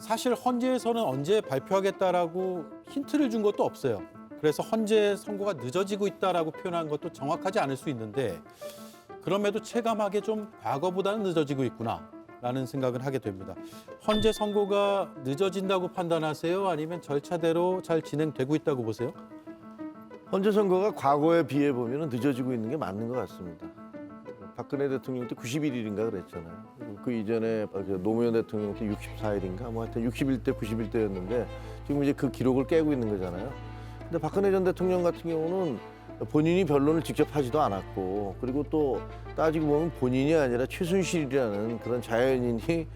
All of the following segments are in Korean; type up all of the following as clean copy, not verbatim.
사실 헌재에서는 언제 발표하겠다라고 힌트를 준 것도 없어요. 그래서 헌재 선고가 늦어지고 있다라고 표현한 것도 정확하지 않을 수 있는데 그럼에도 체감하게 좀 과거보다는 늦어지고 있구나라는 생각을 하게 됩니다. 헌재 선고가 늦어진다고 판단하세요? 아니면 절차대로 잘 진행되고 있다고 보세요? 헌재 선거가 과거에 비해 보면 늦어지고 있는 게 맞는 것 같습니다. 박근혜 대통령 때 91일인가 그랬잖아요. 그리고 그 이전에 노무현 대통령 때 64일인가 뭐 하여튼 61대 91대였는데 지금 이제 그 기록을 깨고 있는 거잖아요. 근데 박근혜 전 대통령 같은 경우는 본인이 변론을 직접 하지도 않았고 그리고 또 따지고 보면 본인이 아니라 최순실이라는 그런 자연인이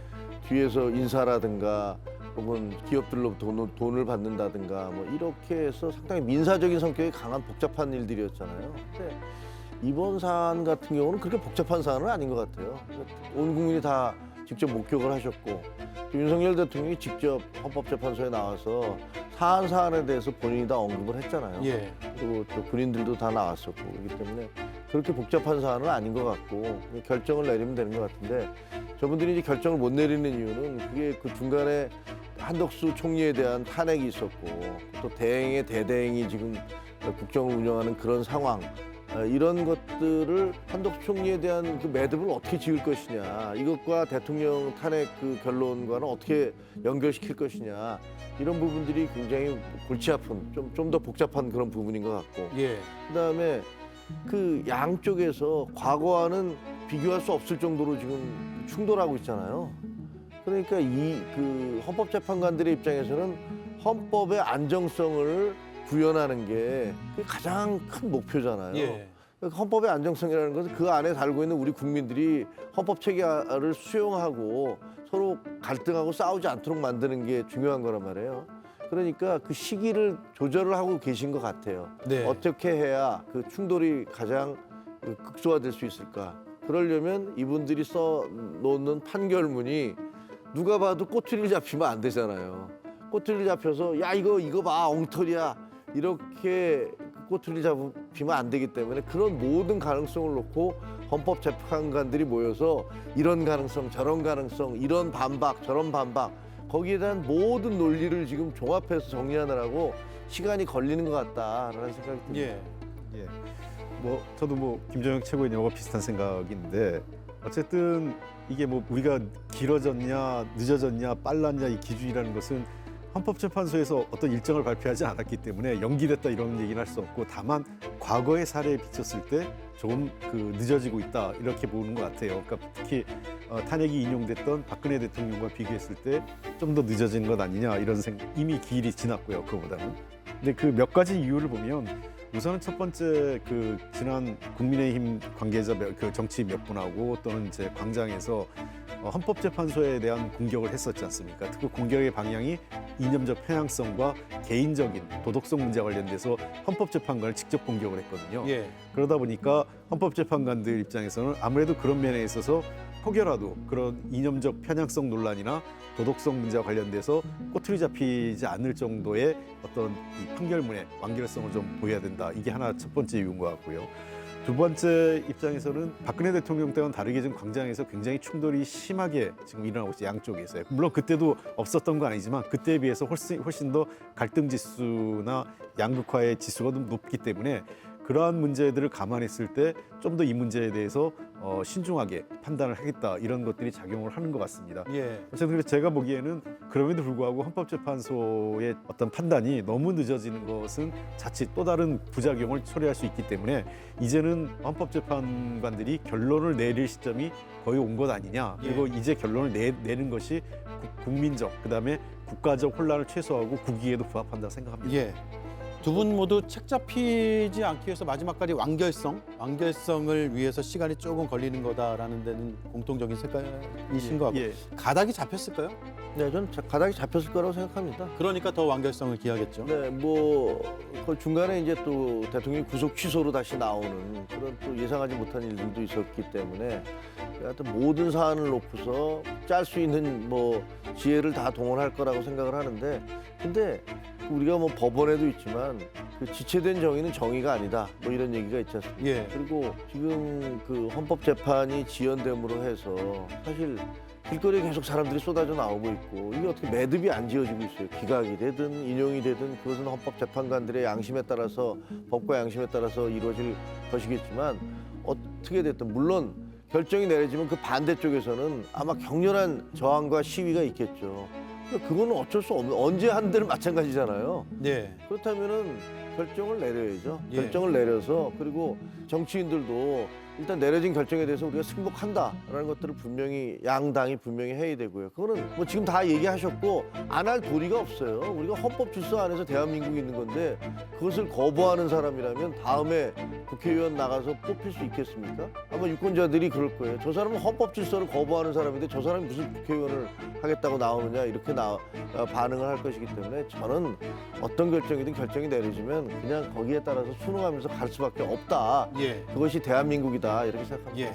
뒤에서 인사라든가 혹은 기업들로부터 돈을 받는다든가 뭐 이렇게 해서 상당히 민사적인 성격이 강한 복잡한 일들이었잖아요. 근데 이번 사안 같은 경우는 그렇게 복잡한 사안은 아닌 것 같아요. 온 국민이 다 직접 목격을 하셨고 윤석열 대통령이 직접 헌법재판소에 나와서 사안에 대해서 본인이 다 언급을 했잖아요. 예. 그리고 또 군인들도 다 나왔었고 그렇기 때문에 그렇게 복잡한 사안은 아닌 것 같고 결정을 내리면 되는 것 같은데 저분들이 이제 결정을 못 내리는 이유는 그게 그 중간에 한덕수 총리에 대한 탄핵이 있었고 또 대행의 대대행이 지금 국정을 운영하는 그런 상황 이런 것들을 한덕수 총리에 대한 그 매듭을 어떻게 지을 것이냐 이것과 대통령 탄핵 그 결론과는 어떻게 연결시킬 것이냐 이런 부분들이 굉장히 골치 아픈 좀 더 복잡한 그런 부분인 것 같고 예. 그다음에 그 양쪽에서 과거와는 비교할 수 없을 정도로 지금 충돌하고 있잖아요. 그러니까 이 그 헌법재판관들의 입장에서는 헌법의 안정성을 구현하는 게 그게 가장 큰 목표잖아요. 예. 헌법의 안정성이라는 것은 그 안에 살고 있는 우리 국민들이 헌법 체계를 수용하고 서로 갈등하고 싸우지 않도록 만드는 게 중요한 거란 말이에요. 그러니까 그 시기를 조절을 하고 계신 것 같아요. 네. 어떻게 해야 그 충돌이 가장 극소화될 수 있을까? 그러려면 이분들이 써놓는 판결문이 누가 봐도 꼬투리를 잡히면 안 되잖아요. 꼬투리를 잡혀서 야 이거 봐 엉터리야 이렇게 꼬투리를 잡히면 안 되기 때문에 그런 모든 가능성을 놓고 헌법재판관들이 모여서 이런 가능성 저런 가능성 이런 반박 저런 반박 거기에 대한 모든 논리를 지금 종합해서 정리하느라고 시간이 걸리는 것 같다라는 생각이 듭니다. 예. 예. 뭐 저도 뭐 김정혁 최고위원과 비슷한 생각인데 어쨌든 이게 뭐 우리가 길어졌냐 늦어졌냐 빨랐냐 이 기준이라는 것은 헌법재판소에서 어떤 일정을 발표하지 않았기 때문에 연기됐다 이런 얘기는 할 수 없고 다만 과거의 사례에 비쳤을 때 조금 그 늦어지고 있다 이렇게 보는 것 같아요. 그러니까 특히 탄핵이 인용됐던 박근혜 대통령과 비교했을 때 좀 더 늦어진 것 아니냐 이런 생각. 이미 기일이 지났고요. 그거보다는. 근데 그 몇 가지 이유를 보면 우선은 첫 번째 그 지난 국민의힘 관계자 그 정치 몇 분하고 또는 이제 광장에서 헌법재판소에 대한 공격을 했었지 않습니까? 그 공격의 방향이 이념적 편향성과 개인적인 도덕성 문제와 관련돼서 헌법재판관을 직접 공격을 했거든요. 예. 그러다 보니까 헌법재판관들 입장에서는 아무래도 그런 면에 있어서 혹여라도 그런 이념적 편향성 논란이나 도덕성 문제와 관련돼서 꼬투리 잡히지 않을 정도의 어떤 이 판결문의 완결성을 좀 보여야 된다. 이게 하나 첫 번째 이유인 것 같고요. 두 번째 입장에서는 박근혜 대통령 때와는 다르게 지금 광장에서 굉장히 충돌이 심하게 지금 일어나고 있어요. 양쪽에서요. 물론 그때도 없었던 건 아니지만 그때에 비해서 훨씬 더 갈등 지수나 양극화의 지수가 좀 높기 때문에 그러한 문제들을 감안했을 때 좀 더 이 문제에 대해서 신중하게 판단을 하겠다 이런 것들이 작용을 하는 것 같습니다. 예. 어쨌든 그래서 제가 보기에는 그럼에도 불구하고 헌법재판소의 어떤 판단이 너무 늦어지는 것은 자칫 또 다른 부작용을 초래할 수 있기 때문에 이제는 헌법재판관들이 결론을 내릴 시점이 거의 온 것 아니냐. 그리고 이제 결론을 내는 것이 국민적 그다음에 국가적 혼란을 최소화하고 국익에도 부합한다고 생각합니다. 예. 두 분 모두 책 잡히지 않기 위해서 마지막까지 완결성을 위해서 시간이 조금 걸리는 거다라는 데는 공통적인 색깔이신 것 같고 예. 가닥이 잡혔을까요? 네, 저는 가닥이 잡혔을 거라고 생각합니다. 그러니까 더 완결성을 기하겠죠. 네, 뭐 그 중간에 이제 또 대통령 구속 취소로 다시 나오는 그런 또 예상하지 못한 일들도 있었기 때문에 하여튼 모든 사안을 놓고서 짤 수 있는 뭐 지혜를 다 동원할 거라고 생각을 하는데 근데 우리가 뭐 법원에도 있지만 그 지체된 정의는 정의가 아니다 뭐 이런 얘기가 있지 않습니까? 예. 그리고 지금 그 헌법재판이 지연됨으로 해서 사실 길거리에 계속 사람들이 쏟아져 나오고 있고 이게 어떻게 매듭이 안 지어지고 있어요. 기각이 되든 인용이 되든 그것은 헌법재판관들의 양심에 따라서 법과 양심에 따라서 이루어질 것이겠지만 어떻게 됐든 물론 결정이 내려지면 그 반대쪽에서는 아마 격렬한 저항과 시위가 있겠죠. 그러니까 그거는 어쩔 수 없는 언제 한들 마찬가지잖아요. 네. 그렇다면은 결정을 내려야죠. 예. 결정을 내려서 그리고 정치인들도 일단 내려진 결정에 대해서 우리가 승복한다라는 것들을 분명히 양당이 분명히 해야 되고요. 그거는 뭐 지금 다 얘기하셨고 안 할 도리가 없어요. 우리가 헌법 질서 안에서 대한민국이 있는 건데 그것을 거부하는 사람이라면 다음에 국회의원 나가서 뽑힐 수 있겠습니까? 아마 유권자들이 그럴 거예요. 저 사람은 헌법 질서를 거부하는 사람인데 저 사람이 무슨 국회의원을 하겠다고 나오느냐 이렇게 반응을 할 것이기 때문에 저는 어떤 결정이든 결정이 내려지면 그냥 거기에 따라서 순응하면서 갈 수밖에 없다. 예. 그것이 대한민국이다 이렇게 생각합니다. 예.